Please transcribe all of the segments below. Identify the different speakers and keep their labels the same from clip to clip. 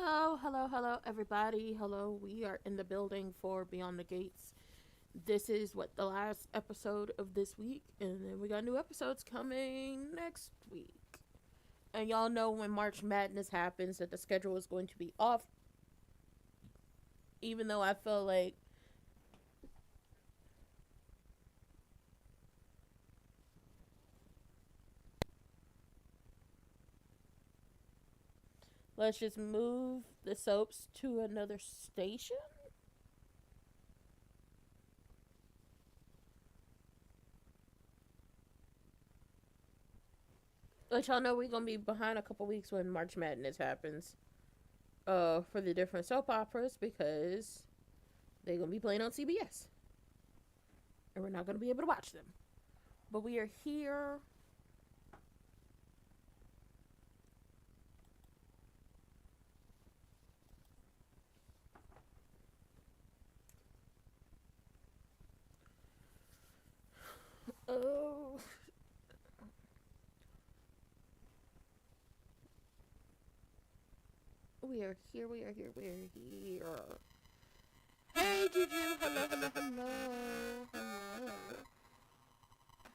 Speaker 1: Hello, everybody. Hello, we are in the building for Beyond the Gates. This is the last episode of this week, and then we got new episodes coming next week. And y'all know when March Madness happens that the schedule is going to be off, even though I feel like let's just move the soaps to another station. Let y'all know we're gonna be behind a couple weeks when March Madness happens. For the different soap operas because they're gonna be playing on CBS, and we're not gonna be able to watch them. But we are here. Oh, we are here. We are here. We are here. Hey, Juju.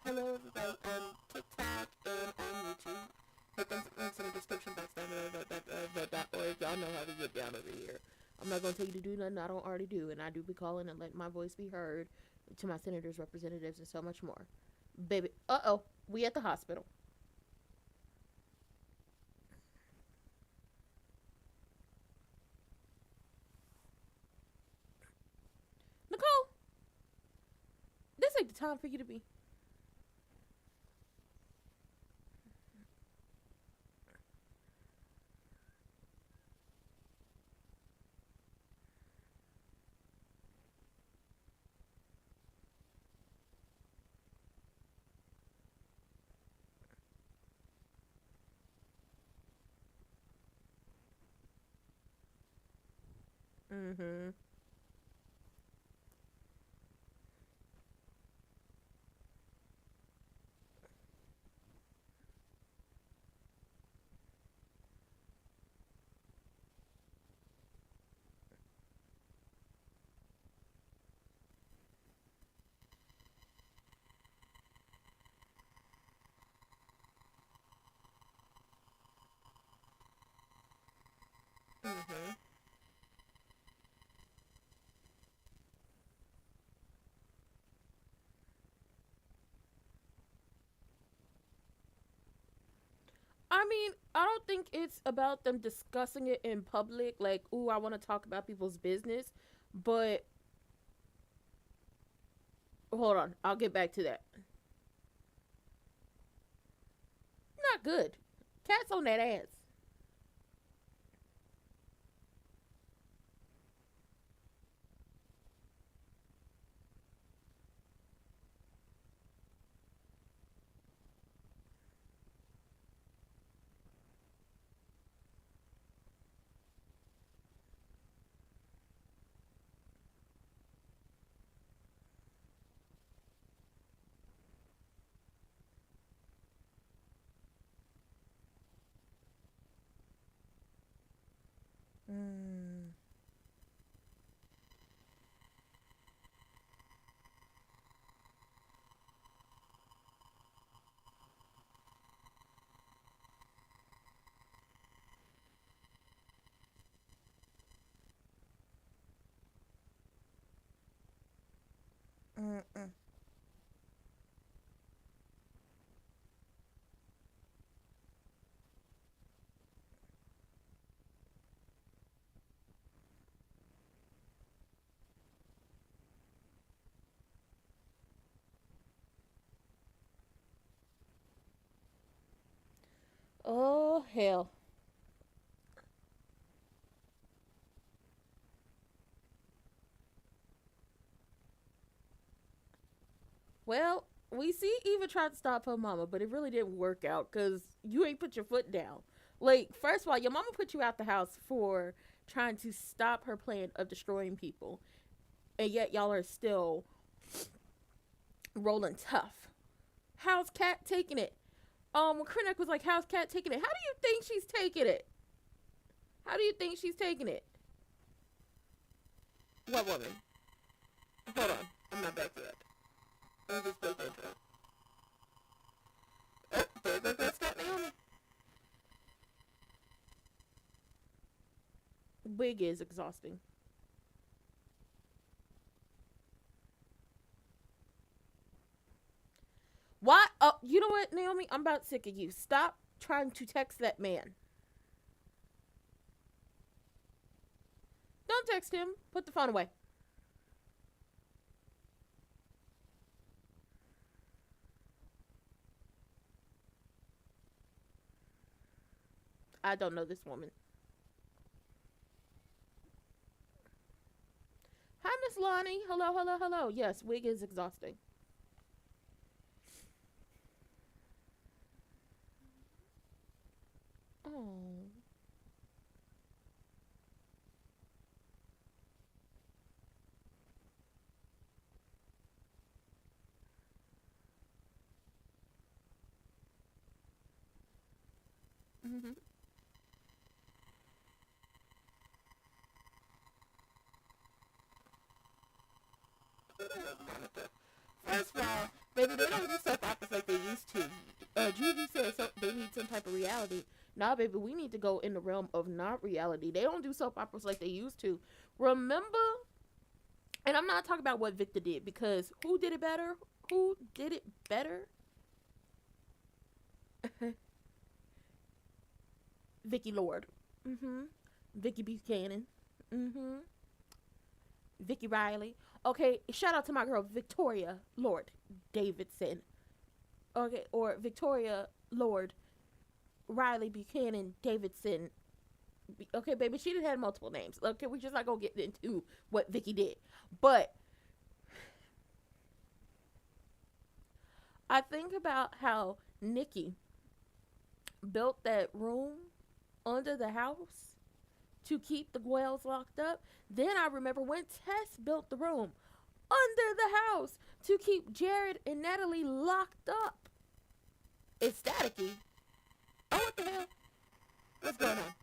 Speaker 1: Hello, everybody on TikTok and on YouTube. Hit the links in the description box down below. Y'all know how to get down over here. I'm not gonna tell you to do nothing I don't already do, and I do be calling and letting my voice be heard to my senators, representatives, and so much more. Baby, we at the hospital. Nicole, this ain't the time for you to be. Mm-hmm. Mm-hmm. I mean, I don't think it's about them discussing it in public, like, ooh, I want to talk about people's business. But hold on, I'll get back to that. Not good. Cats on that ass. Mm. Mm-mm. Oh, hell. Well, we see Eva tried to stop her mama, but it really didn't work out because you ain't put your foot down. Like, first of all, your mama put you out the house for trying to stop her plan of destroying people, and yet y'all are still rolling tough. How's Cat taking it? When Krennic was like, "How's Cat taking it?" How do you think she's taking it? How do you think she's taking it? What woman? Hold on. I'm not back yet. Let me just play the intro. Oh, there goes that Scott Naomi. Wig is exhausting. Why? Oh, you know what, Naomi? I'm about sick of you. Stop trying to text that man. Don't text him. Put the phone away. I don't know this woman. Hi, Miss Lonnie. Hello, hello, hello. Yes, wig is exhausting. Oh. Mm-hmm. First of all, baby, they don't do soap operas like they used to. Judy said so they need some type of reality. Nah, baby, we need to go in the realm of not reality. They don't do soap operas like they used to. Remember? And I'm not talking about what Victor did because who did it better? Who did it better? Vicky Lord. Mm-hmm. Vicky Buchanan. Mm-hmm. Vicky Riley. Okay, shout out to my girl Victoria Lord Davidson. Okay, or Victoria Lord Riley Buchanan Davidson. Okay, baby, she didn't have multiple names. Okay, we just not gonna get into what Vicky did, but I think about how Nikki built that room under the house to keep the Gwells locked up. Then I remember when Tess built the room under the house to keep Jared and Natalie locked up. It's staticky. Oh, what the hell? What's going on?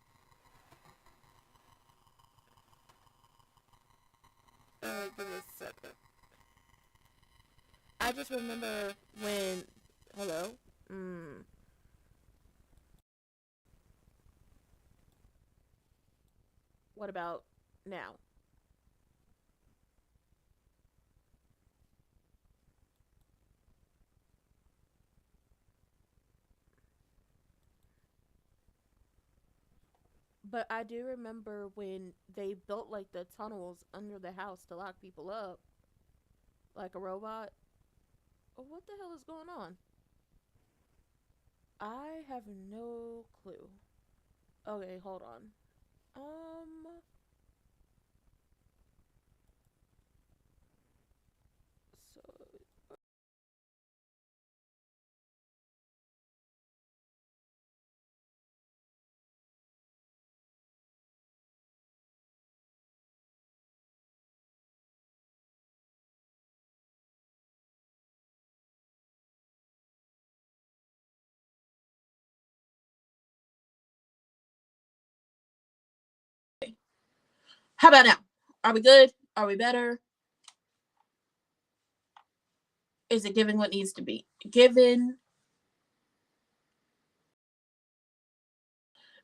Speaker 1: Give me a second. I just remember when. Hello? What about now? But I do remember when they built like the tunnels under the house to lock people up like a robot. Oh, what the hell is going on? I have no clue. Okay, hold on. Um, so how about now? Are we good? Are we better? Is it giving what needs to be given?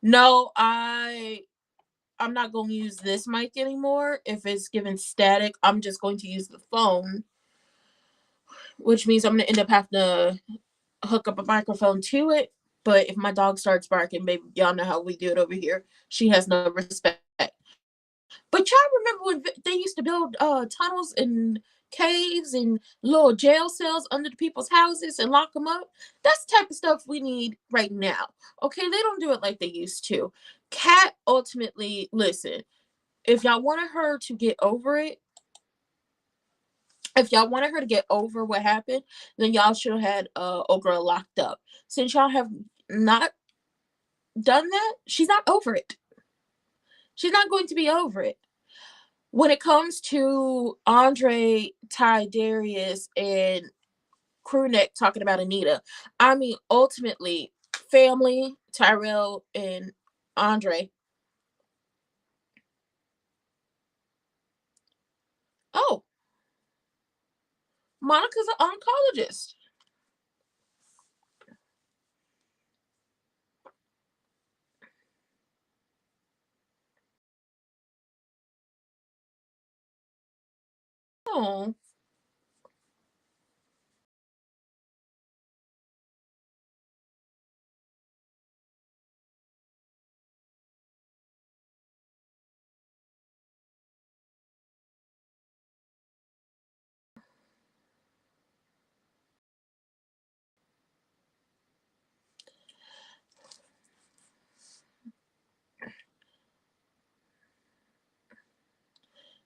Speaker 1: No, I'm not going to use this mic anymore. If it's given static, I'm just going to use the phone, which means I'm going to end up having to hook up a microphone to it. But if my dog starts barking, baby, y'all know how we do it over here. She has no respect. But y'all remember when they used to build tunnels and caves and little jail cells under the people's houses and lock them up? That's the type of stuff we need right now. Okay, they don't do it like they used to. Kat ultimately, listen, if y'all wanted her to get over it, if y'all wanted her to get over what happened, then y'all should have had Ogra locked up. Since y'all have not done that, she's not over it. She's not going to be over it. When it comes to Andre, Ty, Darius, and Crewneck talking about Anita, I mean, ultimately, family, Tyrell, and Andre,
Speaker 2: Oh, Monica's an oncologist. Oh.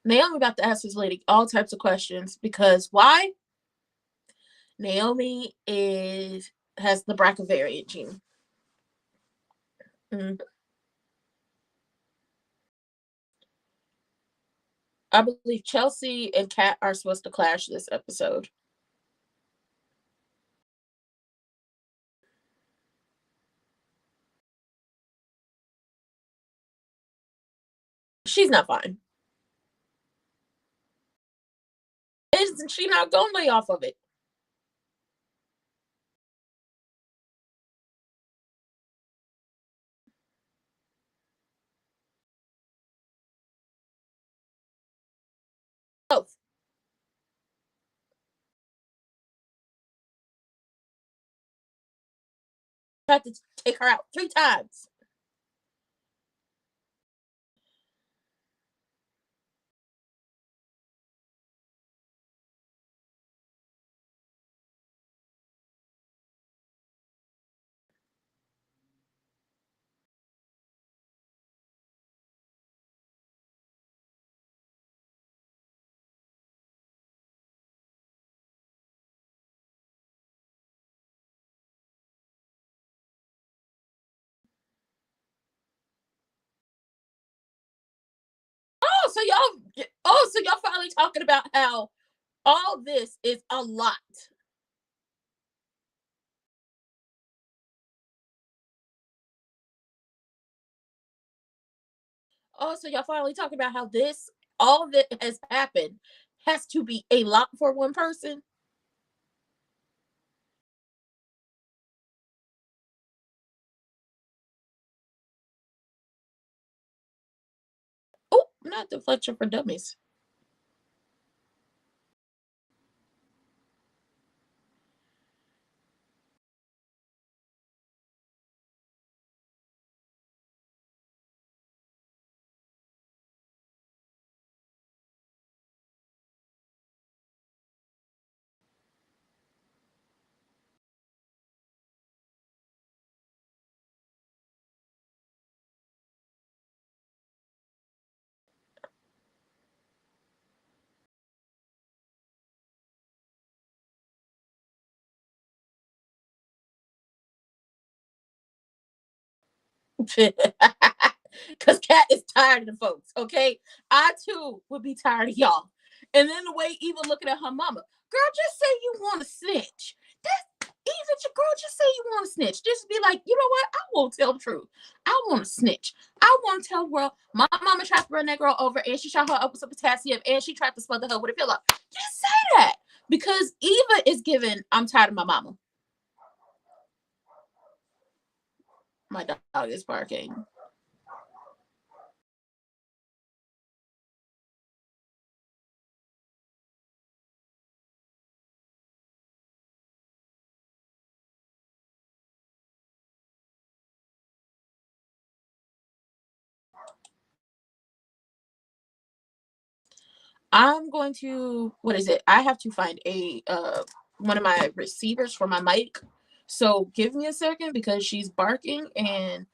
Speaker 2: Naomi about to ask this lady all types of questions because why? Naomi has the BRCA variant gene. Mm. I believe Chelsea and Kat are supposed to clash this episode. She's not fine. Isn't she not going to lay off of it? Both. Tried to take her out 3 times. So y'all finally talking about how all this is a lot. Oh, so y'all finally talking about how all that has happened has to be a lot for one person. Oh, not deflection for dummies. Because Kat is tired of the folks, okay? I too would be tired of y'all. And then the way Eva looking at her mama, girl, just say you want to snitch. That's Eva, girl, just say you want to snitch. Just be like, you know what? I won't tell the truth. I want to snitch. I want to tell the world my mama tried to run that girl over and she shot her up with some potassium and she tried to smother her with a pillow. Just say that. Because Eva is giving, I'm tired of my mama. My dog is barking. I'm going to, what is it? I have to find a one of my receivers for my mic. So give me a second because she's barking and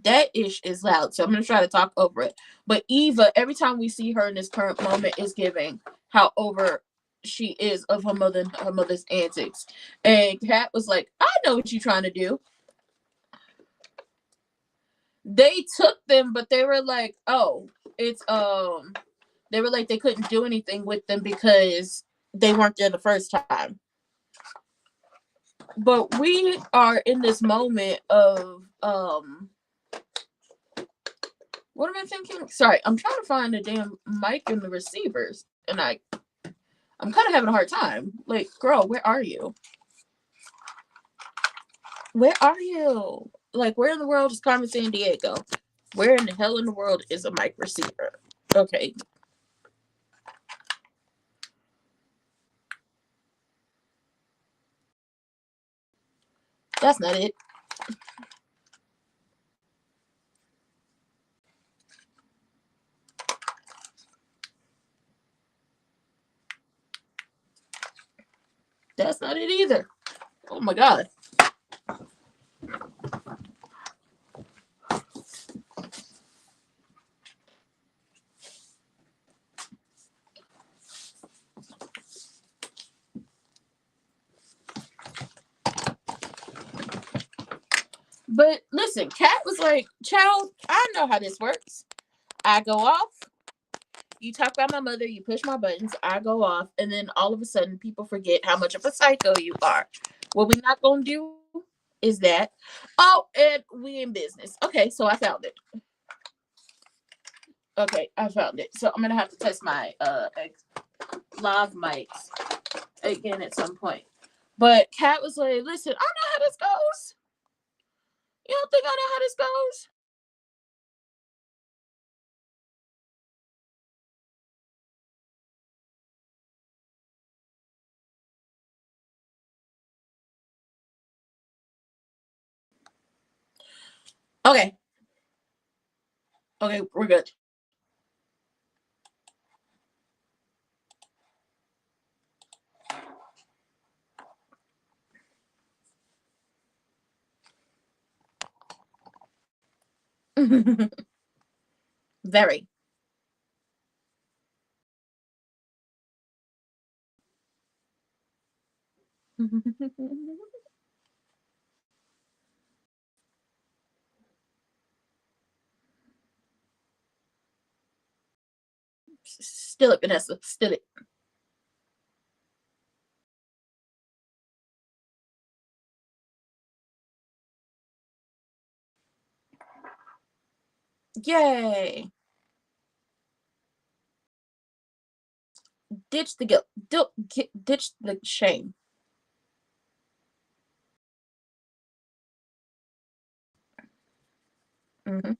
Speaker 2: that ish is loud. So I'm going to try to talk over it. But Eva, every time we see her in this current moment, is giving how over she is of her mother's antics. And Kat was like, I know what you're trying to do. They took them, but they were like, oh, it's they were like they couldn't do anything with them because they weren't there the first time. But we are in this moment of what am I thinking? Sorry, I'm trying to find the damn mic and the receivers, and I I'm kind of having a hard time. Like, girl, where are you? Where are you? Like, where in the world is Carmen Sandiego? Where in the hell in the world is a mic receiver? Okay. That's not it. That's not it either. Oh my God. But listen, Kat was like, child, I know how this works. I go off, you talk about my mother, you push my buttons, I go off, and then all of a sudden people forget how much of a psycho you are. What we're not gonna do is that. Oh, and we in business. Okay, so I found it. Okay, I found it. So I'm gonna have to test my live mics again at some point. But Kat was like, listen, I know how this goes. You don't think I know how this goes? Okay. Okay, we're good. Very. Still it, Vanessa. Still it. Yay. Ditch the guilt. Ditch the shame. Mm-hmm.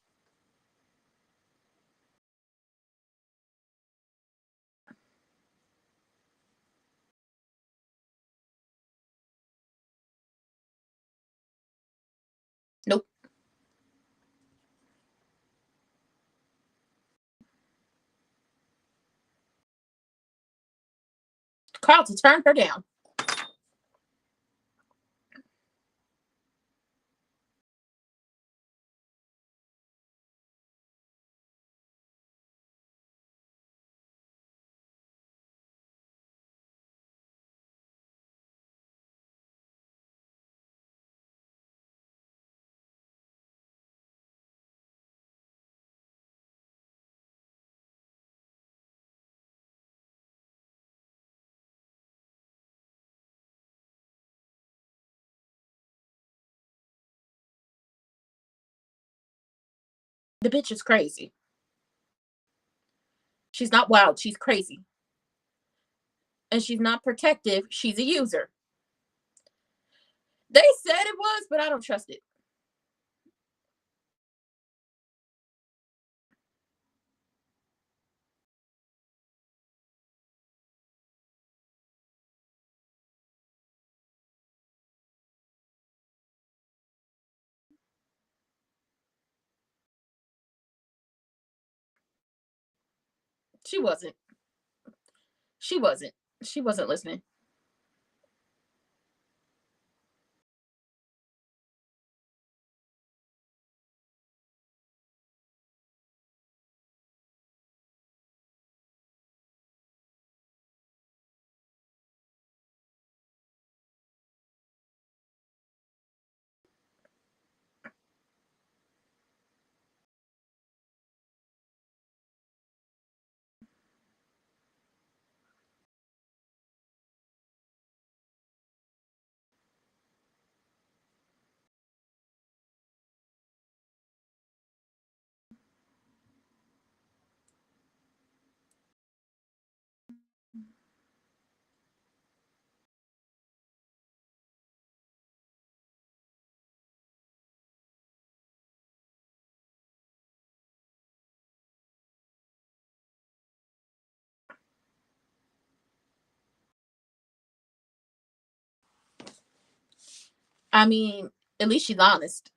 Speaker 2: Nope. Carlton turned her down. The bitch is crazy. She's not wild. She's crazy. And she's not protective. She's a user. They said it was, but I don't trust it. She wasn't. She wasn't. She wasn't listening. I mean, at least she's honest.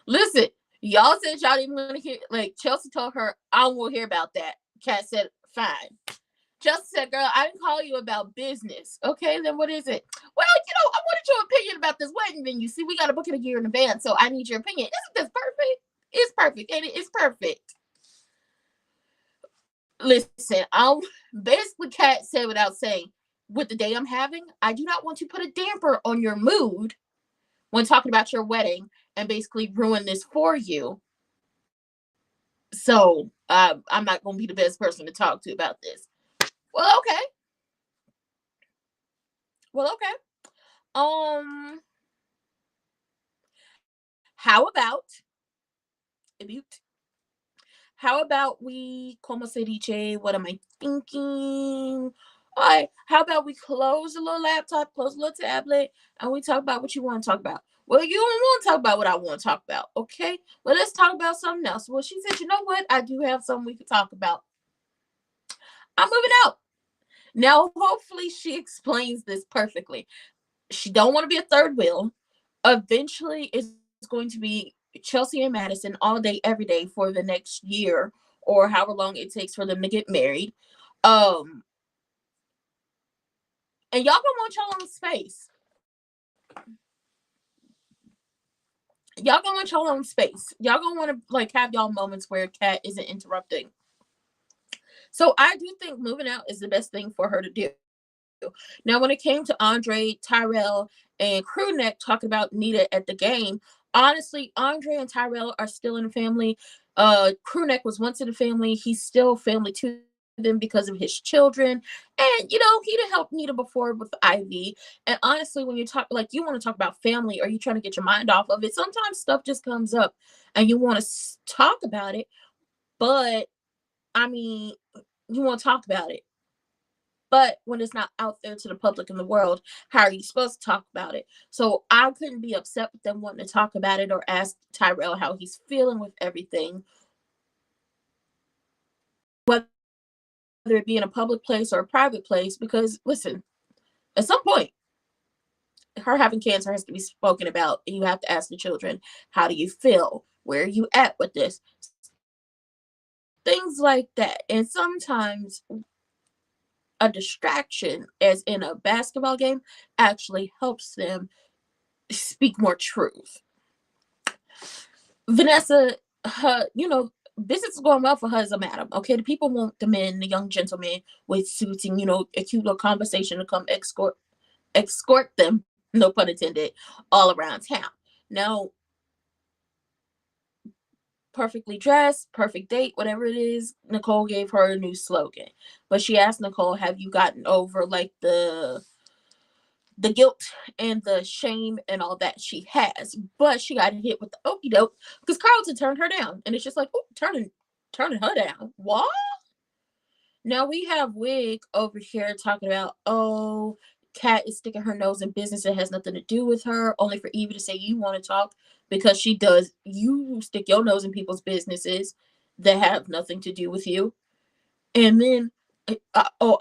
Speaker 2: Listen, y'all said y'all didn't want to hear. Like Chelsea told her, I won't hear about that. Kat said, fine. Chelsea said, girl, I didn't call you about business. Okay, then what is it? Well, I wanted your opinion about this wedding venue. See, we got to book it a year in advance, so I need your opinion. Isn't this perfect? It's perfect, and it's perfect. Listen, I'll basically Kat said without saying, with the day I'm having, I do not want to put a damper on your mood when talking about your wedding and basically ruin this for you. So I'm not going to be the best person to talk to about this. Well, okay. Well, okay. How about mute? How about we, como se dice, what am I thinking? All right, how about we close the little laptop, close the little tablet, and we talk about what you want to talk about? Well, you don't want to talk about what I want to talk about, okay? Well, let's talk about something else. Well, she said, you know what? I do have something we could talk about. I'm moving out. Now, hopefully she explains this perfectly. She don't want to be a third wheel. Eventually, it's going to be Chelsea and Madison all day, every day for the next year or however long it takes for them to get married. And y'all gonna want y'all own space. Y'all gonna want y'all own space. Y'all gonna want to like have y'all moments where Kat isn't interrupting. So I do think moving out is the best thing for her to do. Now, when it came to Andre, Tyrell, and Crewneck talking about Nita at the game, honestly, Andre and Tyrell are still in the family. Crewneck was once in the family. He's still family to them because of his children. And, he done helped Nita before with Ivy. And honestly, when you talk, like, you want to talk about family or you trying to get your mind off of it, sometimes stuff just comes up and you want to talk about it. But, I mean, you want to talk about it. But when it's not out there to the public in the world, how are you supposed to talk about it? So I couldn't be upset with them wanting to talk about it or ask Tyrell how he's feeling with everything, whether it be in a public place or a private place. Because listen, at some point, her having cancer has to be spoken about, and you have to ask the children, how do you feel? Where are you at with this? Things like that. And sometimes a distraction, as in a basketball game, actually helps them speak more truth. Vanessa, business is going well for her as a madam. Okay, the people want the men, the young gentlemen with suits and a cute little conversation to come escort them, no pun intended, all around town. Now, perfectly dressed, perfect date, whatever it is, Nicole gave her a new slogan. But she asked Nicole, have you gotten over like the guilt and the shame and all that? She has, but she got hit with the okey doke because Carlton turned her down, and it's just like, oh, turning her down. What? Now we have Wig over here talking about, oh, Kat is sticking her nose in business that has nothing to do with her, only for Evie to say you want to talk because she does. You stick your nose in people's businesses that have nothing to do with you. And then,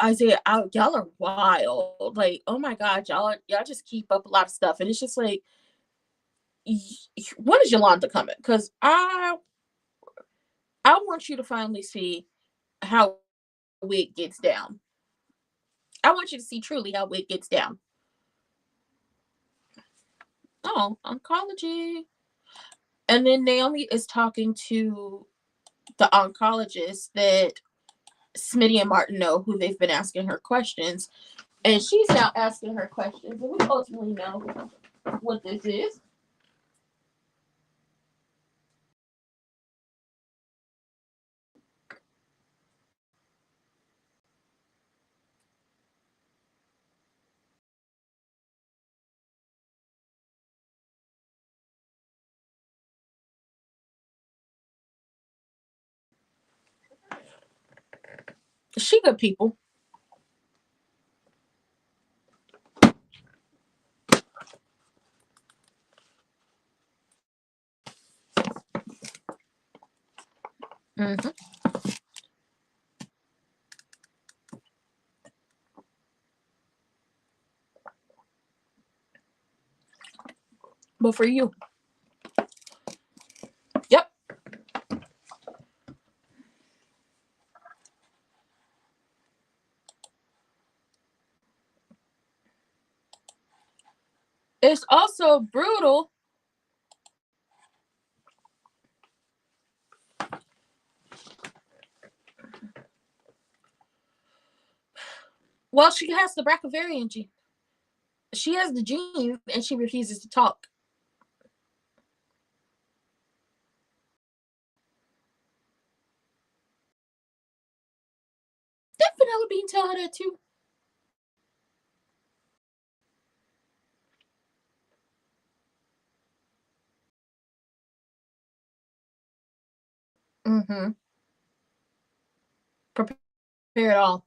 Speaker 2: Isaiah, y'all are wild. Like, oh my God, y'all just keep up a lot of stuff, and it's just like, when is Yolanda coming? Because I want you to finally see how Wig gets down. I want you to see truly how Wig gets down. Oh, oncology. And then Naomi is talking to the oncologist that Smitty and Martin know, who they've been asking her questions. And she's now asking her questions. And we ultimately know what this is. She good people. Mm-hmm. But for you, yep. It's also brutal. Well, she has the Brachyvarian gene. She has the gene and she refuses to talk. That Vanilla Bean tell her that too. Mm-hmm. Prepare it all.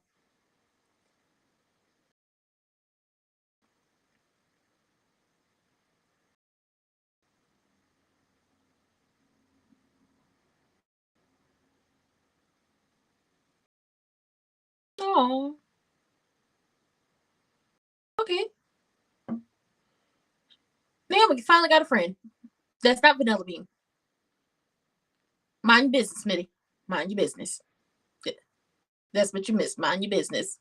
Speaker 2: Oh, okay. Now we finally got a friend. That's not Vanilla Bean. Mind your business, Smitty. Mind your business. That's what you missed. Mind your business.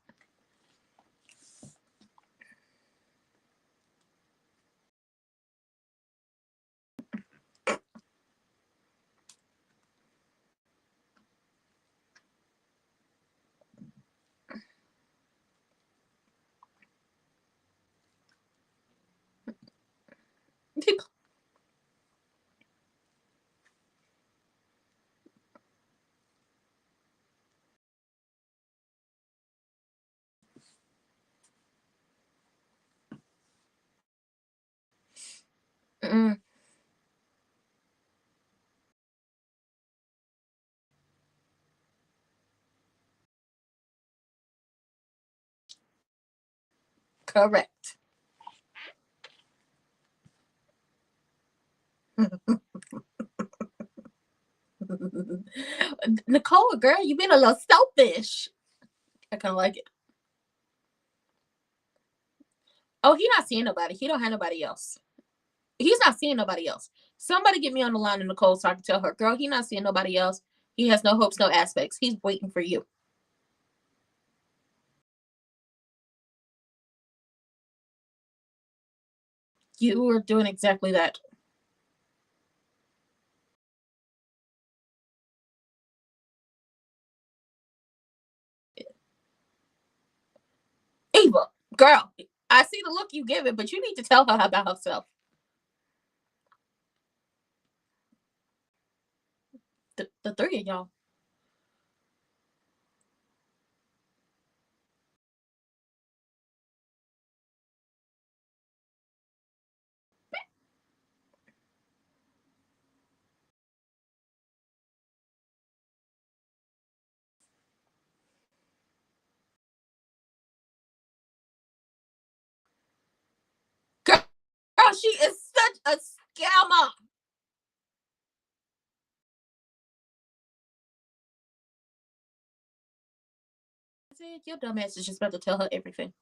Speaker 2: Mm, correct. Nicole, girl, you been a little selfish. I kind of like it. Oh, he not seeing nobody. He don't have nobody else. He's not seeing nobody else. Somebody get me on the line to Nicole so I can tell her, girl, he not seeing nobody else. He has no hopes, no aspects. He's waiting for you. You are doing exactly that. Eva, girl, I see the look you give it, but you need to tell her about herself. The three of y'all. Girl, she is such a scammer. I said, your dumbass is just about to tell her everything.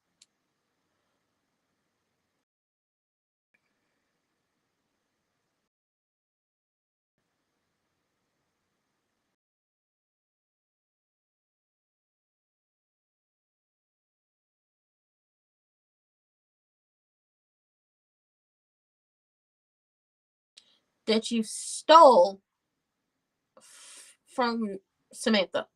Speaker 2: That you stole from Samantha.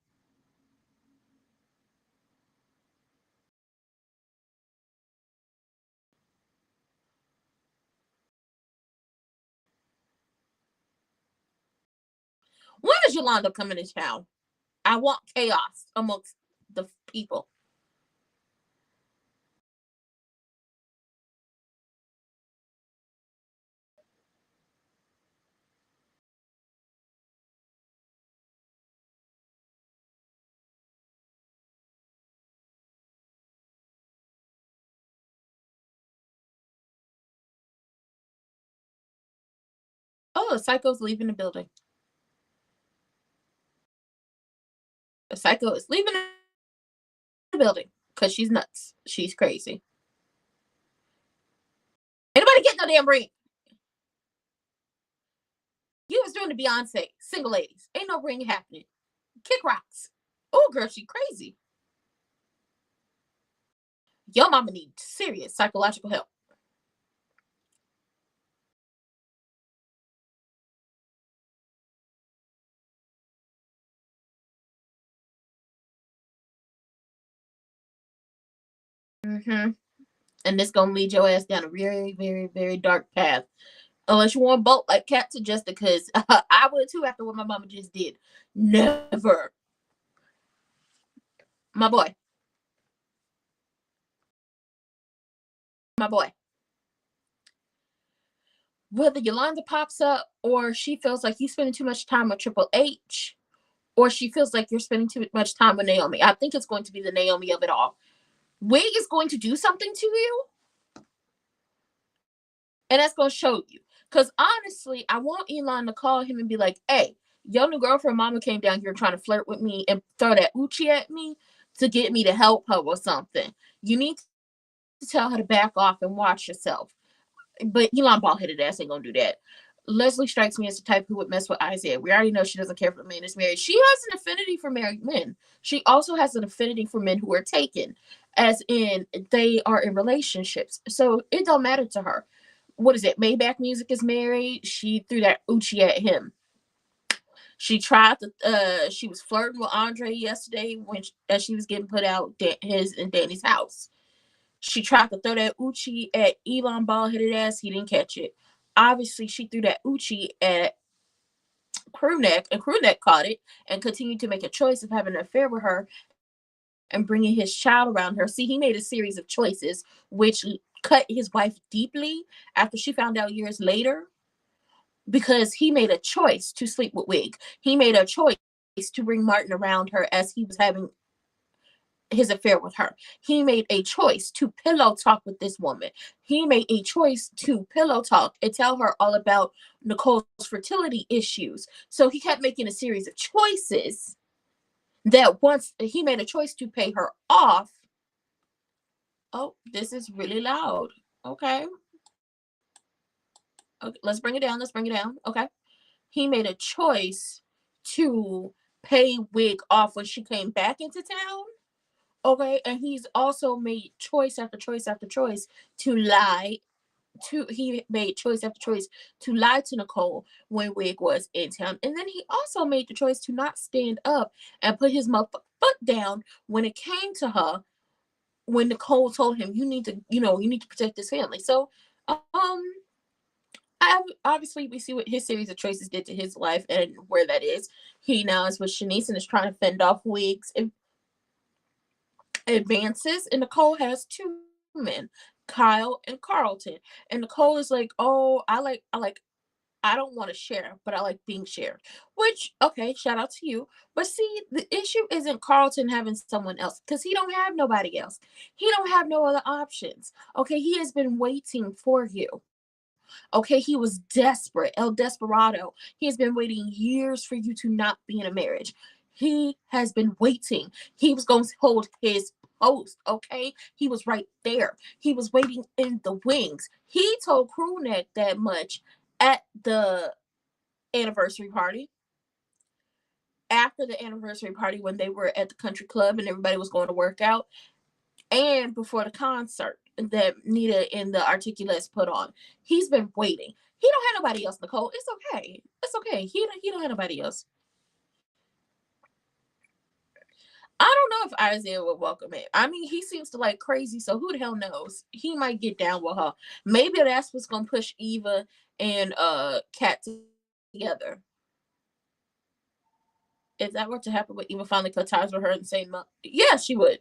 Speaker 2: When is Yolanda coming to town? I want chaos amongst the people. Oh, a psycho's leaving the building. A psycho is leaving the building because she's nuts. She's crazy. Anybody get no damn ring? You was doing the Beyonce single ladies. Ain't no ring happening. Kick rocks. Oh, girl, she crazy. Your mama needs serious psychological help. Mm-hmm. And this gonna lead your ass down a very, very, very dark path. Unless you want to bolt like Cat suggested, because I would too after what my mama just did. Never. My boy. My boy. Whether Yolanda pops up or she feels like you spending too much time with Triple H, or she feels like you're spending too much time with Naomi. I think it's going to be the Naomi of it all. Wig is going to do something to you, and that's going to show you. Because honestly, I want Elon to call him and be like, hey, your new girlfriend mama came down here trying to flirt with me and throw that Uchi at me to get me to help her or something. You need to tell her to back off and watch yourself. But Elon bald-headed ass ain't gonna do that. Leslie strikes me as the type who would mess with Isaiah. We already know she doesn't care for the man that's married. She has an affinity for married men. She also has an affinity for men who are taken, as in they are in relationships. So it don't matter to her. What is it? Maybach Music is married. She threw that Uchi at him. She tried to. She was flirting with Andre yesterday when as she was getting put out his and Danny's house. She tried to throw that Uchi at Elon bald-headed ass. He didn't catch it. Obviously, she threw that Uchi at Crewneck, and Crewneck caught it and continued to make a choice of having an affair with her and bringing his child around her. See, he made a series of choices which cut his wife deeply after she found out years later, because he made a choice to sleep with Wig. He made a choice to bring Martin around her as he was having his affair with her. He made a choice to pillow talk with this woman. He made a choice to pillow talk and tell her all about Nicole's fertility issues. So he kept making a series of choices that once he made a choice to pay her off. Oh, this is really loud. Okay. Okay, let's bring it down. Let's bring it down. Okay. He made a choice to pay Wig off when she came back into town. Okay, and he's also made choice after choice after choice to lie he made choice after choice to lie to Nicole when Wig was in town. And then he also made the choice to not stand up and put his foot down when it came to her, when Nicole told him, you need to protect this family. So obviously we see what his series of choices did to his life and where that is. He now is with Shanice and is trying to fend off Wig's advances, and Nicole has two men, Kyle and Carlton. And Nicole is like, oh, I don't want to share, but I like being shared. Which, okay, shout out to you. But see, the issue isn't Carlton having someone else, because he don't have nobody else. He don't have no other options. Okay, he has been waiting for you. Okay, he was desperate, El Desperado. He has been waiting years for you to not be in a marriage. He has been waiting. He was going to hold his post, okay? He was right there. He was waiting in the wings. He told Crewneck that much at the anniversary party. After the anniversary party, when they were at the country club and everybody was going to work out, and before the concert that Nita and the Articulates put on. He's been waiting. He don't have nobody else, Nicole. It's okay. It's okay. He don't have nobody else. I don't know if Isaiah would welcome it. I mean, he seems to like crazy, so who the hell knows? He might get down with her. Maybe that's what's gonna push Eva and Kat together. If that were to happen, would Eva finally cut ties with her and say, yeah, she would.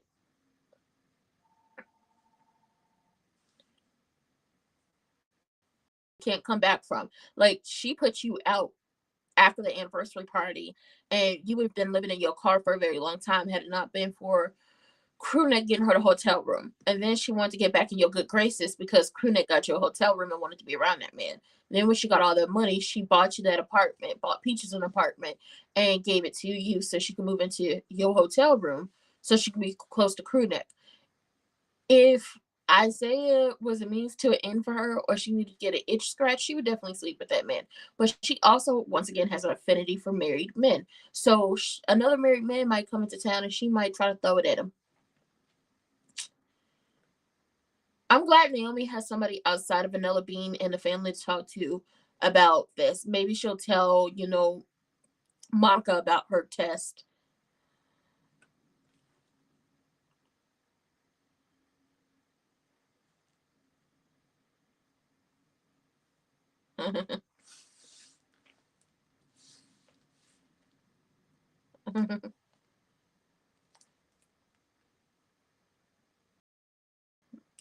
Speaker 2: Can't come back from. Like, she put you out after the anniversary party, and you would have been living in your car for a very long time had it not been for crewneck getting her the hotel room, and then she wanted to get back in your good graces because crewneck got you a hotel room and wanted to be around that man. And then when she got all that money, she bought you that apartment, bought Peaches an apartment, and gave it to you so she could move into your hotel room so she could be close to crewneck. If Isaiah was a means to an end for her, or she needed to get an itch scratch, she would definitely sleep with that man. But she also, once again, has an affinity for married men. So another married man might come into town and she might try to throw it at him. I'm glad Naomi has somebody outside of Vanilla Bean and the family to talk to about this. Maybe she'll tell, Monica about her test.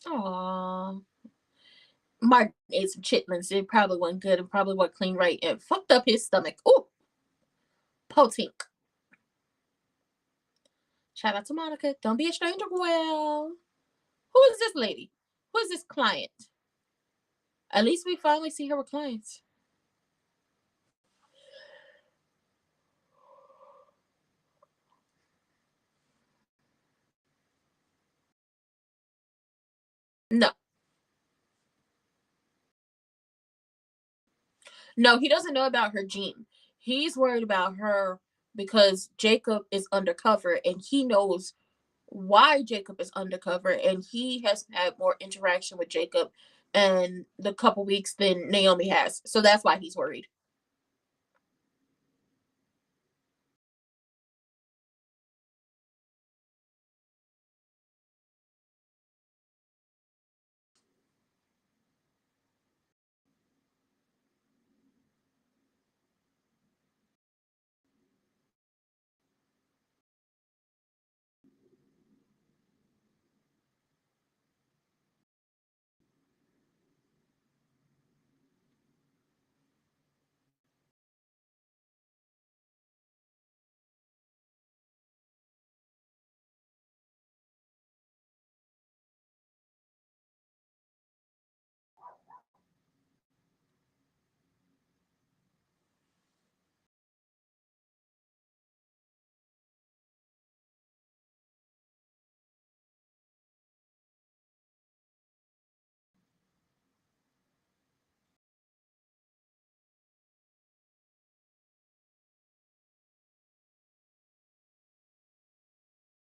Speaker 2: Aww. Martin ate some chitlins. It probably wasn't good. It probably wasn't clean right and fucked up his stomach. Ooh, potink. Shout out to Monica. Don't be a stranger, well. Who is this lady? Who is this client? At least we finally see her with clients. No. No, he doesn't know about her gene. He's worried about her because Jacob is undercover and he knows why Jacob is undercover, and he has had more interaction with Jacob in the couple weeks than Naomi has. So that's why he's worried.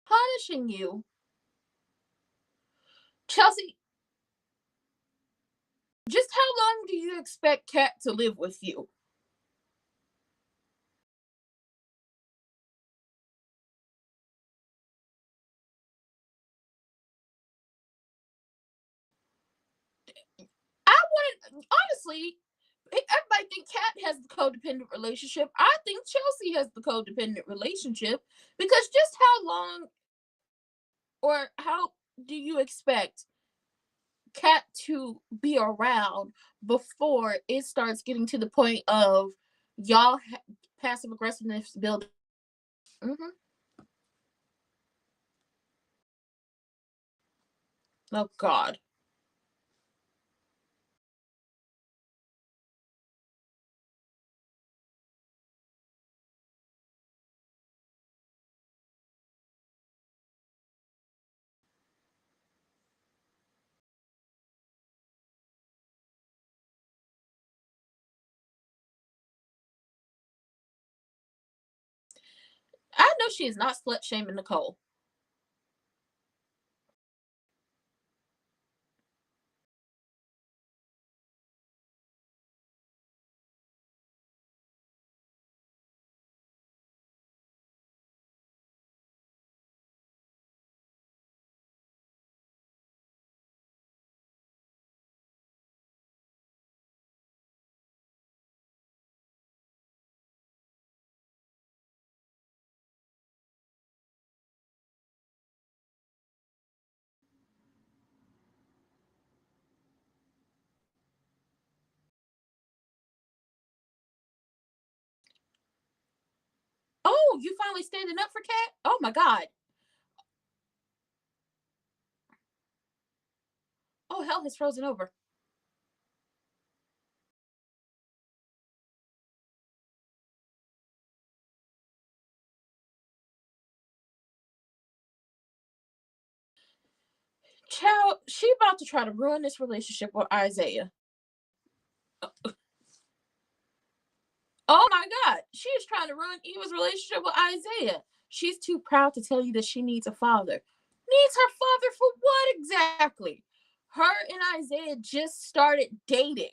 Speaker 2: Punishing you. Chelsea, just how long do you expect Kat to live with you? I wanted, honestly, everybody think Kat has the codependent relationship. I think Chelsea has the codependent relationship because just how long or how do you expect Kat to be around before it starts getting to the point of y'all passive aggressiveness building? Mm-hmm. Oh God. I know she is not slut shaming Nicole. Oh, you finally standing up for Kat? Oh my God. hell has frozen over? Child, she about to try to ruin this relationship with Isaiah. Oh my God. She is trying to ruin Eva's relationship with Isaiah. She's too proud to tell you that she needs a father. Needs her father for what exactly? Her and Isaiah just started dating.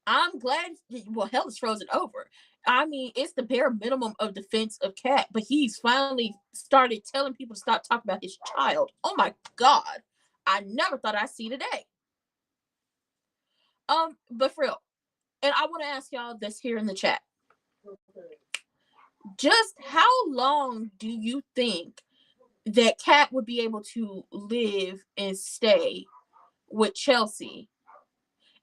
Speaker 2: I'm glad, well, hell is frozen over. I mean, it's the bare minimum of defense of Cat, but he's finally started telling people to stop talking about his child. Oh my God. I never thought I'd see today. But for real, and I want to ask y'all this here in the chat. Just how long do you think that Kat would be able to live and stay with Chelsea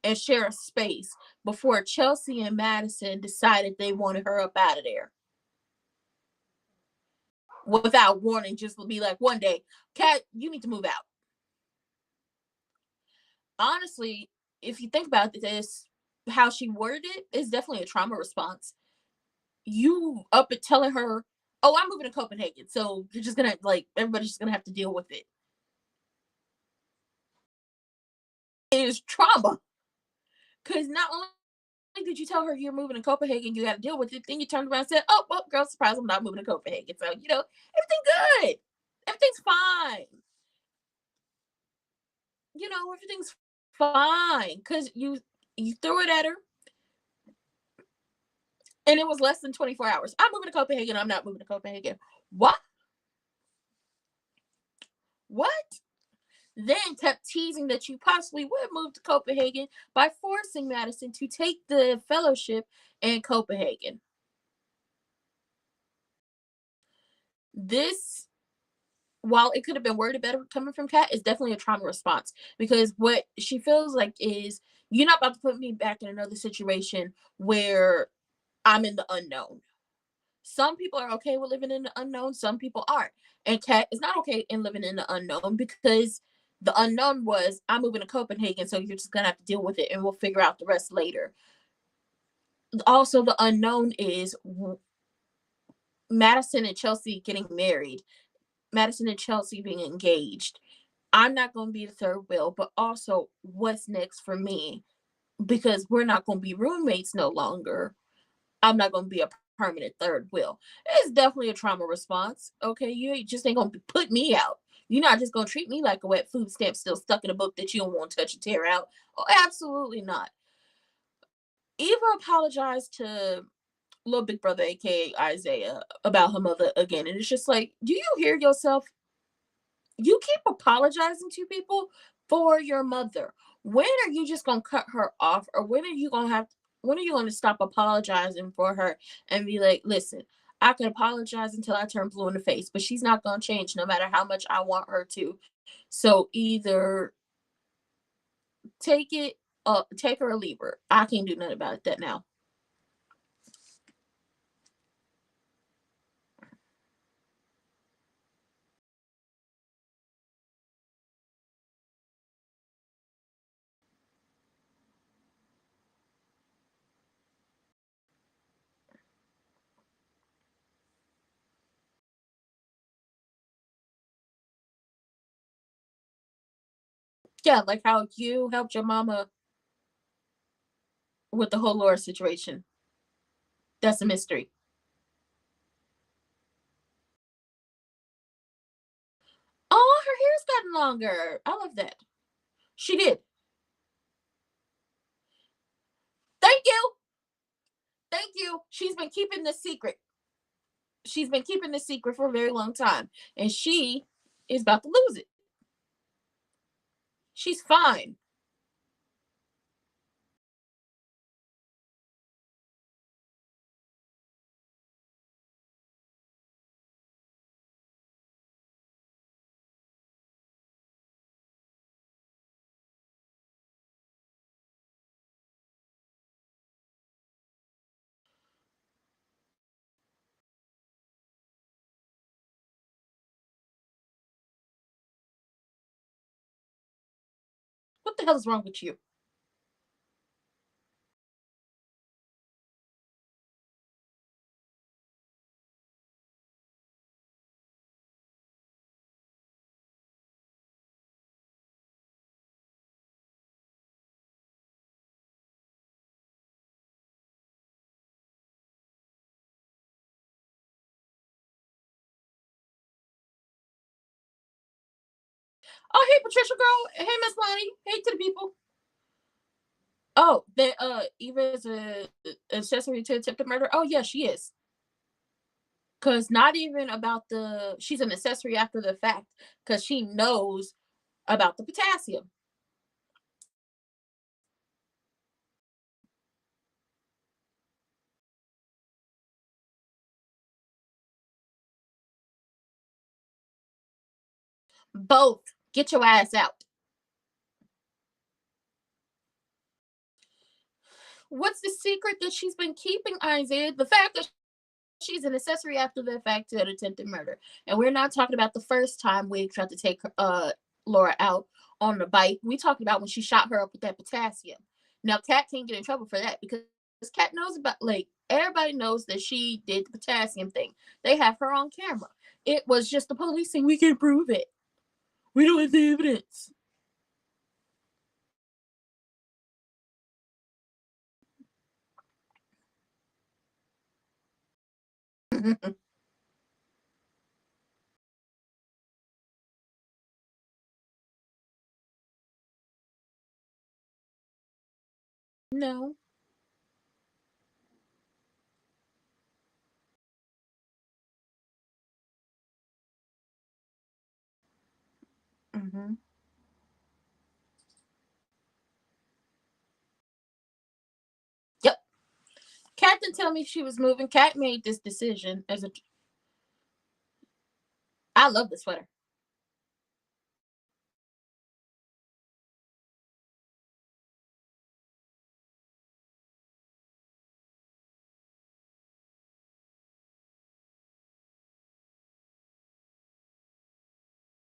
Speaker 2: and share a space before Chelsea and Madison decided they wanted her up out of there? Without warning, just be like, one day, Kat, you need to move out. Honestly, if you think about this, how she worded it is definitely a trauma response. You up at telling her, oh, I'm moving to Copenhagen, so you're just gonna, like, everybody's just gonna have to deal with it. It is trauma. Because not only did you tell her you're moving to Copenhagen, you got to deal with it, then you turned around and said, oh, well, girl, surprise, I'm not moving to Copenhagen. So, everything's good. Everything's fine. Everything's fine. Because you threw it at her, and it was less than 24 hours. I'm moving to Copenhagen. I'm not moving to Copenhagen. What? What? Then kept teasing that you possibly would move to Copenhagen by forcing Madison to take the fellowship in Copenhagen. This, while it could have been worded better coming from Kat, is definitely a trauma response, because what she feels like is, you're not about to put me back in another situation where I'm in the unknown. Some people are okay with living in the unknown, some people aren't. And Kat is not okay in living in the unknown, because the unknown was, I'm moving to Copenhagen, so you're just gonna have to deal with it and we'll figure out the rest later. Also, the unknown is Madison and Chelsea getting married, Madison and Chelsea being engaged. I'm not going to be the third wheel, but also what's next for me? Because we're not going to be roommates no longer. I'm not going to be a permanent third wheel. It's definitely a trauma response. Okay, you just ain't going to put me out. You're not just going to treat me like a wet food stamp still stuck in a book that you don't want to touch and tear out. Oh, absolutely not. Eva apologized to little big brother, aka Isaiah, about her mother again. And it's just like, do you hear yourself? You keep apologizing to people for your mother. When are you just gonna cut her off, or when are you gonna stop apologizing for her and be like, listen, I can apologize until I turn blue in the face, but she's not gonna change no matter how much I want her to. So either take it, take her or leave her. I can't do nothing about that now. Yeah, like how you helped your mama with the whole Laura situation. That's a mystery. Oh, her hair's gotten longer. I love that. She did. Thank you. Thank you. She's been keeping this secret. She's been keeping this secret for a very long time. And she is about to lose it. She's fine. What the hell is wrong with you? Oh, hey, Patricia girl. Hey, Miss Lonnie. Hey to the people. Oh, that Eva is a accessory to attempted murder. Oh yeah, she is. Cause not even about she's an accessory after the fact. Cause she knows about the potassium. Both. Get your ass out. What's the secret that she's been keeping, Isaiah? The fact that she's an accessory after the fact to an attempted murder. And we're not talking about the first time Wig tried to take Laura out on the bike. We talking about when she shot her up with that potassium. Now, Kat can't get in trouble for that because Kat knows about, like, everybody knows that she did the potassium thing. They have her on camera. It was just the police saying, we can prove it. We don't have the evidence. No. Mm-hmm. Yep. Kat didn't tell me she was moving. Kat made this decision as a. I love the sweater.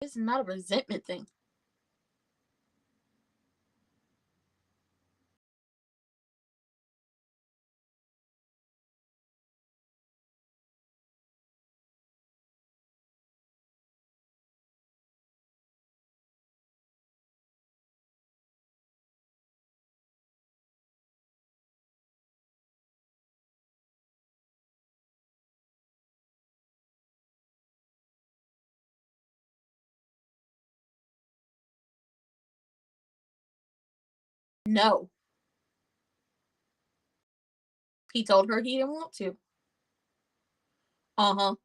Speaker 2: It's not a resentment thing. No. He told her he didn't want to. Uh-huh.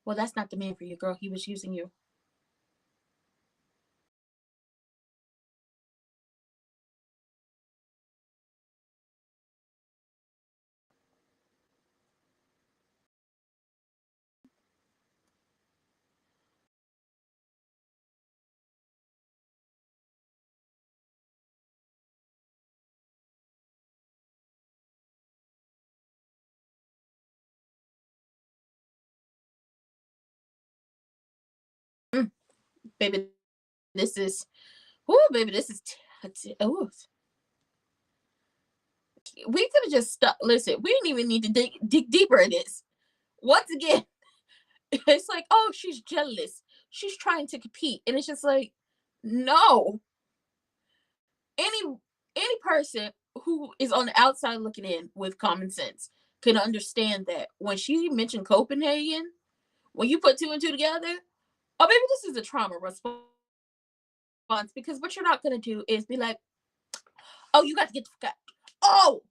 Speaker 2: Well, that's not the man for you, girl. He was using you. Mm, baby, this is. Oh, baby, this is. Oh, we could have just stuck. Listen, we didn't even need to dig deeper in this. Once again, it's like, oh, she's jealous. She's trying to compete, and it's just like, no. Any any person who is on the outside looking in with common sense can understand that when she mentioned Copenhagen, when you put two and two together, oh, maybe this is a trauma response because what you're not gonna do is be like, oh, you got to get the fuck out. Oh,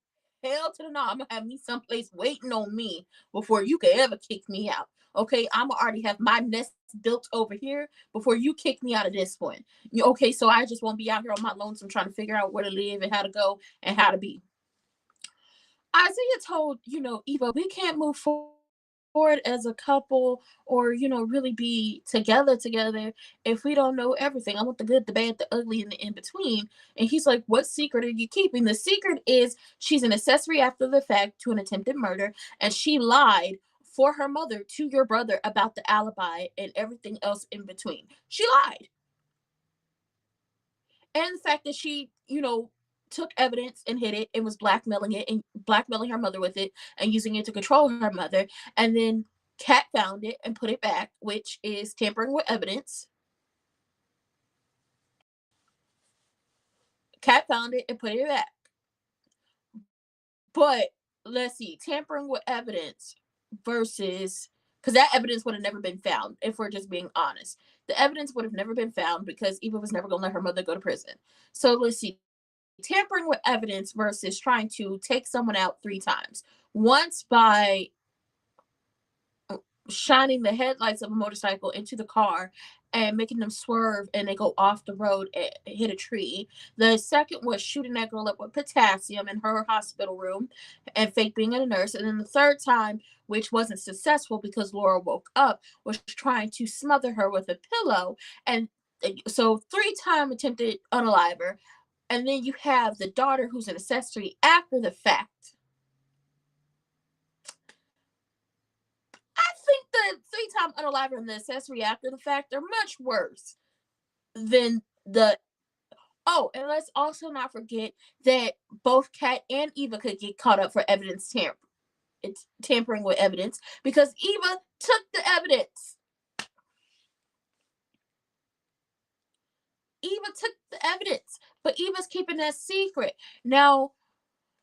Speaker 2: hell to the no. I'm gonna have me someplace waiting on me before you can ever kick me out. Okay, I'm gonna already have my nest built over here before you kick me out of this one. Okay, so I just won't be out here on my lonesome trying to figure out where to live and how to go and how to be. Isaiah told, Eva, we can't move forward forward as a couple or, really be together if we don't know everything? I want the good, the bad, the ugly, and the in between. And he's like, what secret are you keeping? The secret is she's an accessory after the fact to an attempted murder, and she lied for her mother to your brother about the alibi and everything else in between. She lied. And the fact that she, took evidence and hid it and was blackmailing it and blackmailing her mother with it and using it to control her mother. And then Kat found it and put it back, which is tampering with evidence. Kat found it and put it back. But let's see, tampering with evidence versus, because that evidence would have never been found, if we're just being honest. The evidence would have never been found because Eva was never going to let her mother go to prison. So let's see, tampering with evidence versus trying to take someone out 3 times. Once by shining the headlights of a motorcycle into the car and making them swerve and they go off the road and hit a tree. The second was shooting that girl up with potassium in her hospital room and fake being a nurse. And then the third time, which wasn't successful because Laura woke up, was trying to smother her with a pillow. And so 3-time attempted unaliver. And then you have the daughter who's an accessory after the fact. I think the 3-time unaliver and the accessory after the fact are much worse than the. Oh, and let's also not forget that both Kat and Eva could get caught up for evidence tampering with evidence because Eva took the evidence. Eva took the evidence, but Eva's keeping that secret. Now,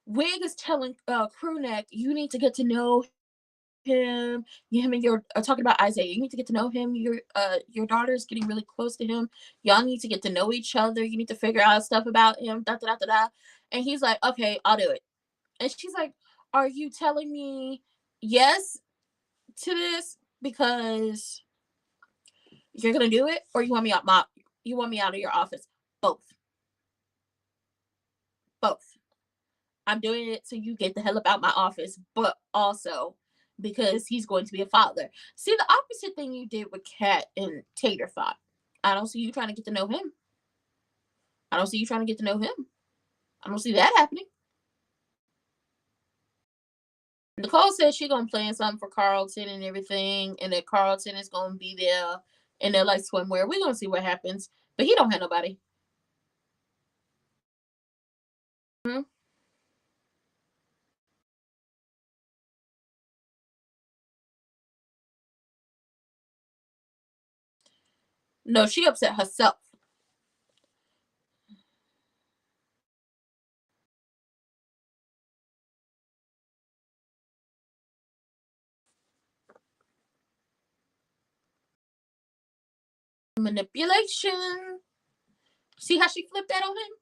Speaker 2: Wig is telling Crewneck, you need to get to know him and your talking about Isaiah. You need to get to know him. Your daughter's getting really close to him. Y'all need to get to know each other. You need to figure out stuff about him. Da da da da da. And he's like, okay, I'll do it. And she's like, are you telling me yes to this because you're gonna do it, or you want me out of your office? Both. Both. I'm doing it so you get the hell about my office, but also because he's going to be a father. See, the opposite thing you did with Kat and Tater thought. I don't see you trying to get to know him. I don't see you trying to get to know him. I don't see that happening. Nicole says she's gonna plan something for Carlton and everything, and that Carlton is gonna be there and they're like swimwear. We're gonna see what happens. But he don't have nobody. Hmm? No, she upset herself. Manipulation. See how she flipped that on him?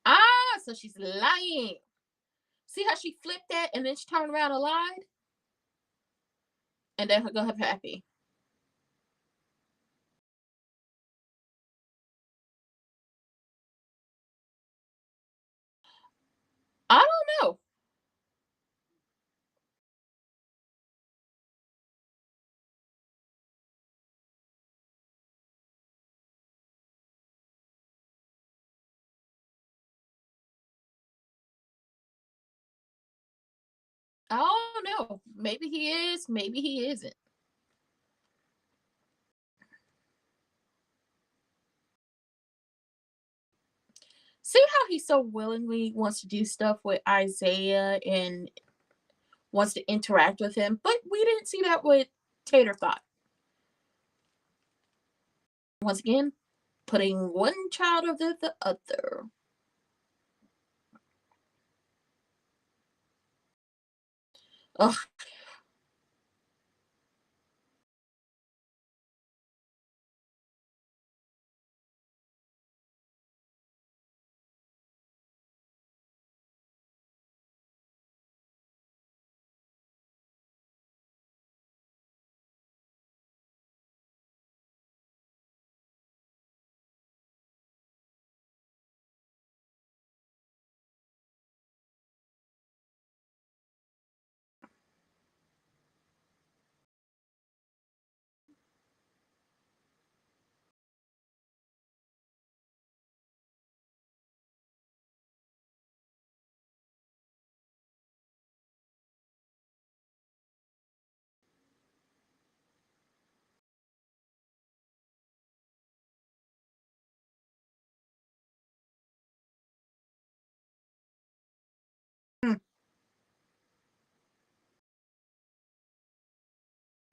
Speaker 2: Ah, so she's lying. See how she flipped that and then she turned around and lied? And then her go have happy. I don't know. I don't know. Maybe he is, maybe he isn't. See how he so willingly wants to do stuff with Isaiah and wants to interact with him, but we didn't see that with Tater Thought. Once again, putting one child over the other. Ugh.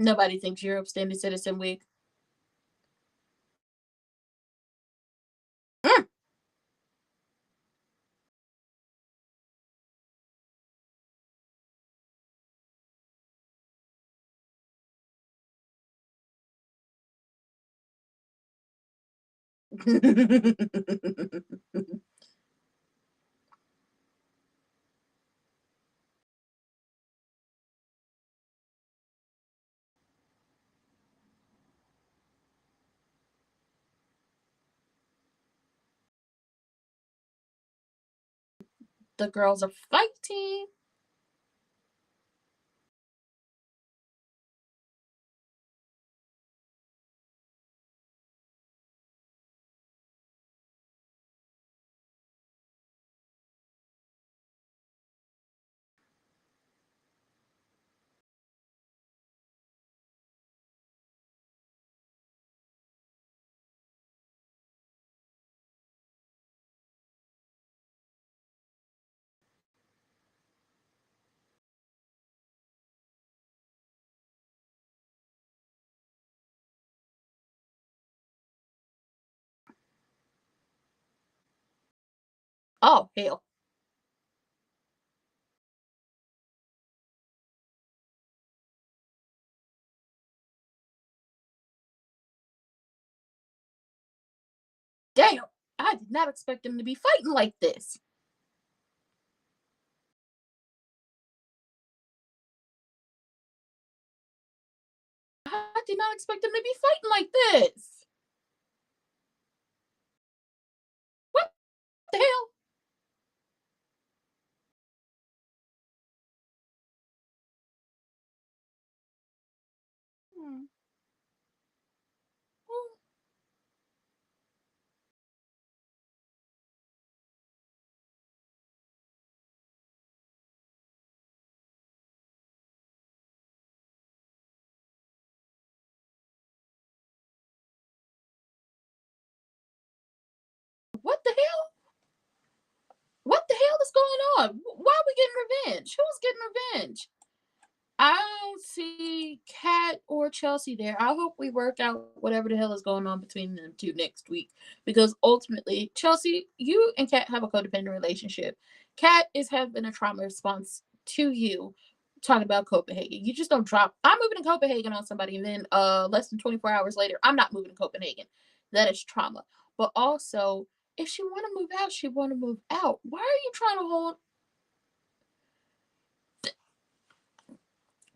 Speaker 2: Nobody thinks you're upstanding citizen wig. Mm. The girls are fighting. Oh, hell. Damn. I did not expect them to be fighting like this. I did not expect them to be fighting like this. What the hell? Hmm. What the hell? What the hell is going on? Why are we getting revenge? Who's getting revenge? I don't see Kat or Chelsea there. I hope we work out whatever the hell is going on between them two next week. Because ultimately, Chelsea, you and Kat have a codependent relationship. Kat is having a trauma response to you talking about Copenhagen. You just don't drop, I'm moving to Copenhagen on somebody, and then less than 24 hours later, I'm not moving to Copenhagen. That is trauma. But also, if she wanna move out, she wanna move out. Why are you trying to hold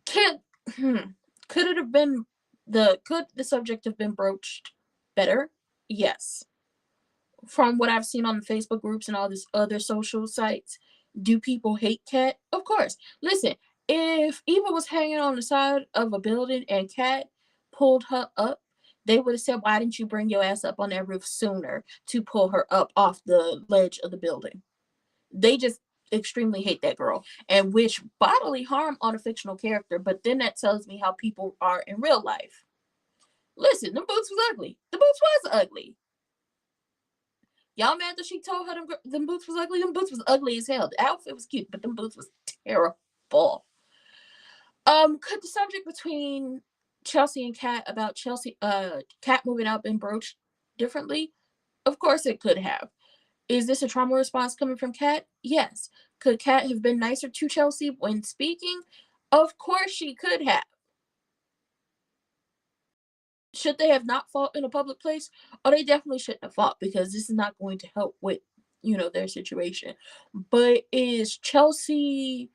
Speaker 2: Can't hmm. Could it have been could the subject have been broached better? Yes. From what I've seen on the Facebook groups and all these other social sites, do people hate Kat? Of course. Listen, if Eva was hanging on the side of a building and Kat pulled her up, they would have said, "Why didn't you bring your ass up on that roof sooner to pull her up off the ledge of the building?" They just extremely hate that girl and wish bodily harm on a fictional character, but then that tells me how people are in real life. Listen, them boots was ugly. The boots was ugly. Y'all mad that she told her them boots was ugly? Them boots was ugly as hell. The outfit was cute, but them boots was terrible. Could the subject between Chelsea and Kat about Kat moving out been broached differently? Of course it could have. Is this a trauma response coming from Kat? Yes. Could Kat have been nicer to Chelsea when speaking? Of course she could have. Should they have not fought in a public place? Oh, they definitely shouldn't have fought, because this is not going to help with, their situation. But is Chelsea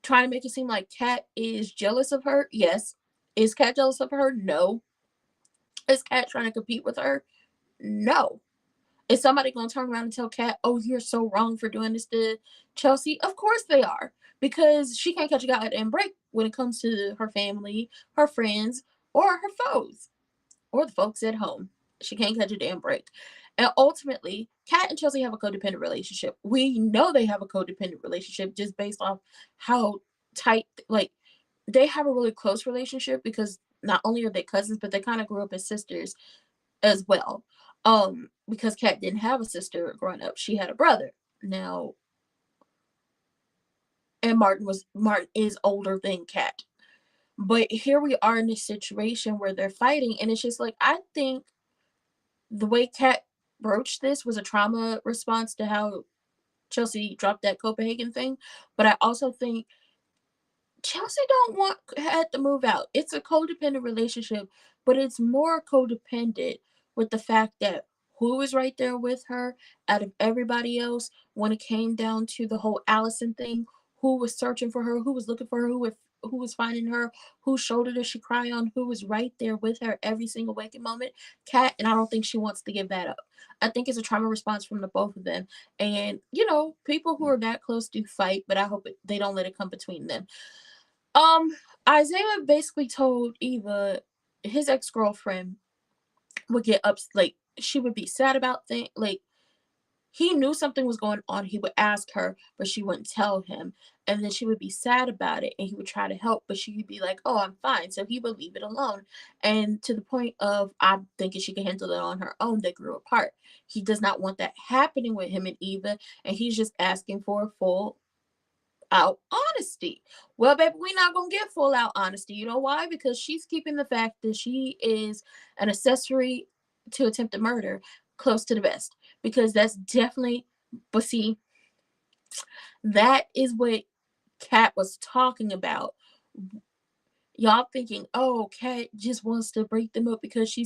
Speaker 2: trying to make it seem like Kat is jealous of her? Yes. Is Kat jealous of her? No. Is Kat trying to compete with her? No. Is somebody going to turn around and tell Kat, "Oh, you're so wrong for doing this to Chelsea"? Of course they are, because she can't catch a goddamn break when it comes to her family, her friends, or her foes, or the folks at home. She can't catch a damn break. And ultimately, Kat and Chelsea have a codependent relationship. We know they have a codependent relationship just based off how tight, like, they have a really close relationship, because not only are they cousins, but they kind of grew up as sisters as well. Because Kat didn't have a sister growing up. She had a brother. Now, and Martin is older than Kat. But here we are in this situation where they're fighting, and it's just like, I think the way Kat broached this was a trauma response to how Chelsea dropped that Copenhagen thing. But I also think Chelsea don't want had to move out. It's a codependent relationship, but it's more codependent with the fact that who was right there with her out of everybody else when it came down to the whole Allison thing, who was searching for her, who was looking for her, who was finding her, whose shoulder does she cry on, who was right there with her every single waking moment. Kat, and I don't think she wants to give that up. I think it's a trauma response from the both of them. And, people who are that close do fight, but I hope they don't let it come between them. Um, Isaiah basically told Eva his ex girlfriend would get up, like she would be sad about things. Like he knew something was going on, he would ask her, but she wouldn't tell him, and then she would be sad about it, and he would try to help, but she would be like, "Oh, I'm fine," so he would leave it alone. And to the point of, I'm thinking she can handle it on her own. They grew apart. He does not want that happening with him and Eva, and he's just asking for a full out honesty. Well, baby, we're not gonna get full out honesty. You know why? Because she's keeping the fact that she is an accessory to attempted murder close to the vest. Because that's definitely, but see, that is what Kat was talking about. Y'all thinking, oh, Kat just wants to break them up because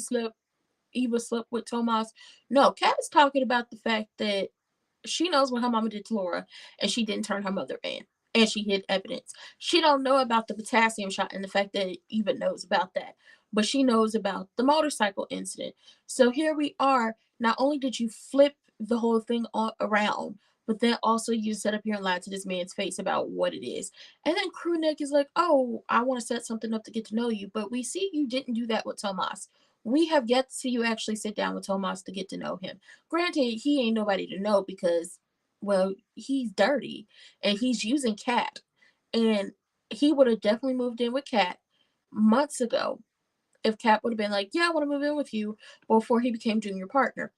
Speaker 2: Eva slept with Tomas. No, Kat is talking about the fact that she knows what her mama did to Laura, and she didn't turn her mother in, and she hid evidence. She don't know about the potassium shot and the fact that Eva knows about that, but she knows about the motorcycle incident. So here we are. Not only did you flip the whole thing around, but then also you set up here and lied to this man's face about what it is. And then Crewneck is like, "Oh, I want to set something up to get to know you," but we see you didn't do that with Tomas. We have yet to see you actually sit down with Tomas to get to know him. Granted, he ain't nobody to know because, well, he's dirty and he's using Kat. And he would have definitely moved in with Kat months ago if Kat would have been like, "Yeah, I want to move in with you," before he became junior partner.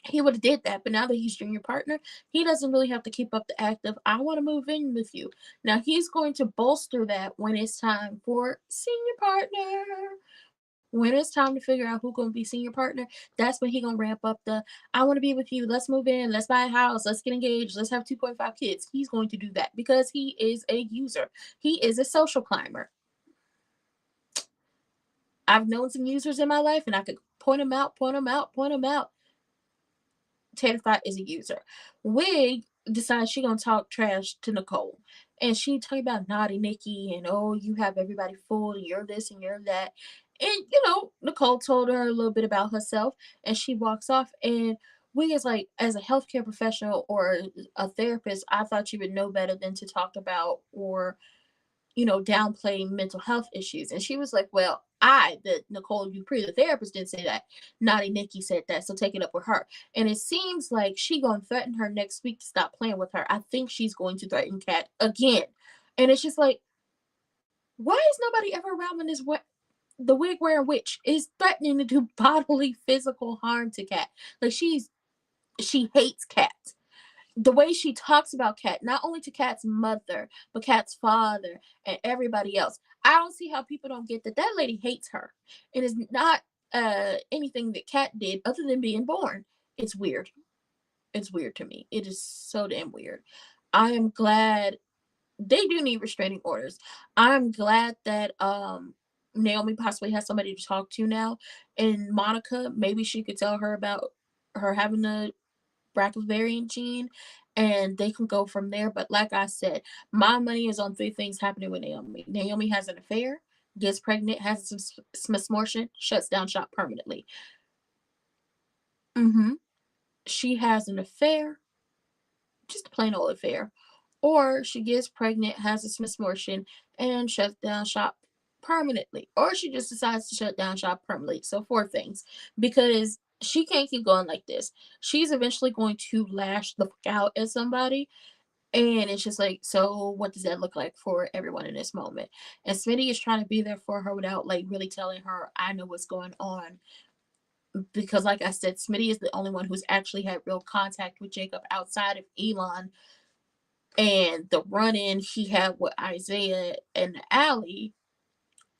Speaker 2: He would have did that, but now that he's junior partner, he doesn't really have to keep up the act of, "I want to move in with you." Now he's going to bolster that when it's time for senior partner. When it's time to figure out who's gonna be senior partner, that's when he gonna ramp up the, "I want to be with you. Let's move in. Let's buy a house. Let's get engaged. Let's have 2.5 kids." He's going to do that because he is a user. He is a social climber. I've known some users in my life, and I could point them out, point them out, point them out. Tater Thought is a user. Wig decides she gonna talk trash to Nicole. And she talking about naughty Nikki and, "Oh, you have everybody fooled and you're this and you're that." And Nicole told her a little bit about herself and she walks off. And Wig is like, as a healthcare professional or a therapist, I thought you would know better than to talk about or downplay mental health issues. And she was like, "Well, the Nicole Dupree, the therapist, didn't say that. Naughty Nikki said that, so take it up with her." And it seems like she gonna threaten her next week to stop playing with her. I think she's going to threaten Kat again. And it's just like, why is nobody ever around when the wig wearing witch is threatening to do bodily physical harm to Kat? Like she hates Kat. The way she talks about Kat, not only to Kat's mother, but Kat's father and everybody else. I don't see how people don't get that lady hates her. It is not anything that Kat did other than being born. It's weird. It's weird to me. It is so damn weird. I am glad they do need restraining orders. I'm glad that Naomi possibly has somebody to talk to now. And Monica, maybe she could tell her about her having a BRCA variant gene, and they can go from there. But like I said, my money is on three things happening with Naomi. Naomi has an affair, gets pregnant, has some Smith's Mortion, shuts down shop permanently. She has an affair, just a plain old affair, or she gets pregnant, has a Smith's Mortion, and shuts down shop permanently, or she just decides to shut down shop permanently. So four things, because she can't keep going like this. She's eventually going to lash the fuck out at somebody. And it's just like, so what does that look like for everyone in this moment? And Smitty is trying to be there for her without like really telling her, "I know what's going on." Because like I said, Smitty is the only one who's actually had real contact with Jacob outside of Elon and the run-in he had with Isaiah and Allie.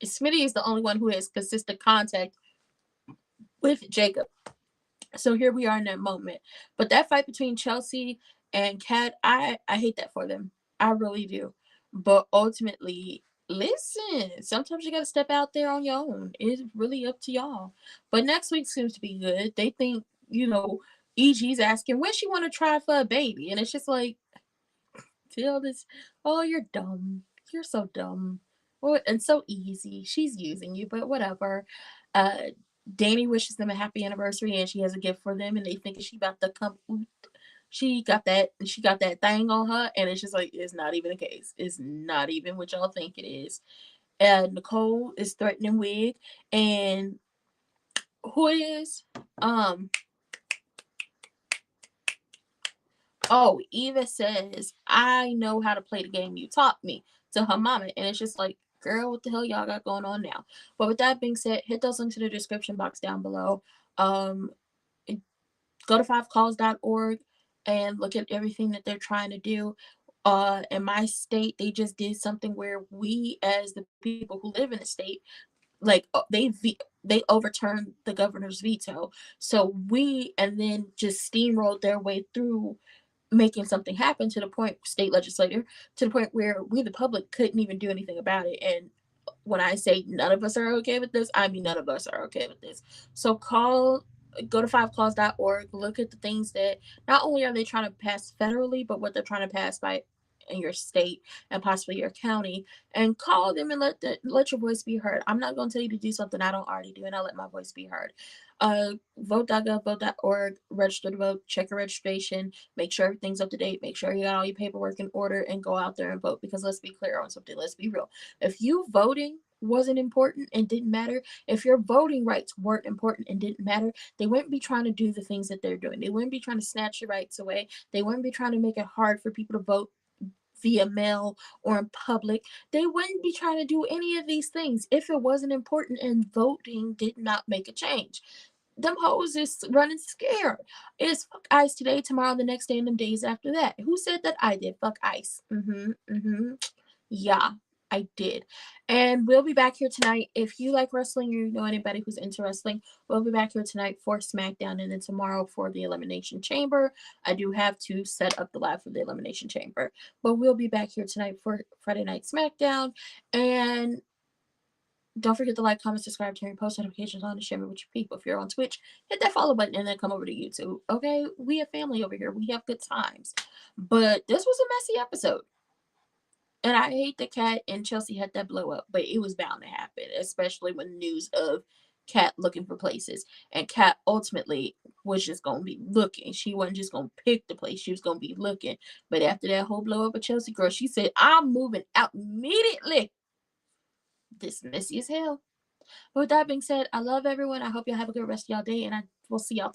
Speaker 2: Smitty is the only one who has consistent contact with Jacob. So here we are in that moment. But that fight between Chelsea and Kat, I hate that for them. I really do. But ultimately, listen, sometimes you gotta step out there on your own. It's really up to y'all. But next week seems to be good. They think, EG's asking when she wanna try for a baby. And it's just like, feel this, oh, you're dumb. You're so dumb. Well, and so easy. She's using you, but whatever. Uh Danny wishes them a happy anniversary and she has a gift for them and they think she about to come oot. She got that thing on her and it's just like it's not even the case. It's not even what y'all think it is. Nicole is threatening Wig and who it is? Oh, Eva says, I know how to play the game you taught me to her mama. And it's just like, girl, what the hell y'all got going on now? But with that being said, hit those links in the description box down below. Go to fivecalls.org and look at everything that they're trying to do. In my state, they just did something where we, as the people who live in the state, like they overturned the governor's veto. So we and then just steamrolled their way through making something happen to the point state legislator to the point where we the public couldn't even do anything about it. And when I say none of us are okay with this, I mean none of us are okay with this. So go to fivecalls.org, look at the things that not only are they trying to pass federally, but what they're trying to pass by in your state and possibly your county, and call them and let your voice be heard. I'm not going to tell you to do something I don't already do, and I'll let my voice be heard. Vote.gov, vote.org, register to vote, check your registration, make sure everything's up to date, make sure you got all your paperwork in order, and go out there and vote. Because let's be clear on something, let's be real. If you voting wasn't important and didn't matter, if your voting rights weren't important and didn't matter, they wouldn't be trying to do the things that they're doing. They wouldn't be trying to snatch your rights away. They wouldn't be trying to make it hard for people to vote via mail or in public. They wouldn't be trying to do any of these things if it wasn't important and voting did not make a change. Them hoes is running scared. It's fuck ICE today, tomorrow, the next day, and them days after that. Who said that? I did. Fuck ICE. Yeah, I did. And we'll be back here tonight. If you like wrestling or you know anybody who's into wrestling, we'll be back here tonight for SmackDown and then tomorrow for the Elimination Chamber. I do have to set up the live for the Elimination Chamber. But we'll be back here tonight for Friday Night SmackDown. And don't forget to like, comment, subscribe, turn your post notifications on, and share it with your people. If you're on Twitch, hit that follow button and then come over to YouTube. Okay? We a family over here. We have good times. But this was a messy episode. And I hate that Kat and Chelsea had that blow up, but it was bound to happen, especially when news of Kat looking for places. And Kat ultimately was just going to be looking. She wasn't just going to pick the place. She was going to be looking. But after that whole blow up with Chelsea, girl, she said, I'm moving out immediately. This messy as hell. But with that being said, I love everyone. I hope y'all have a good rest of y'all day, and I will see y'all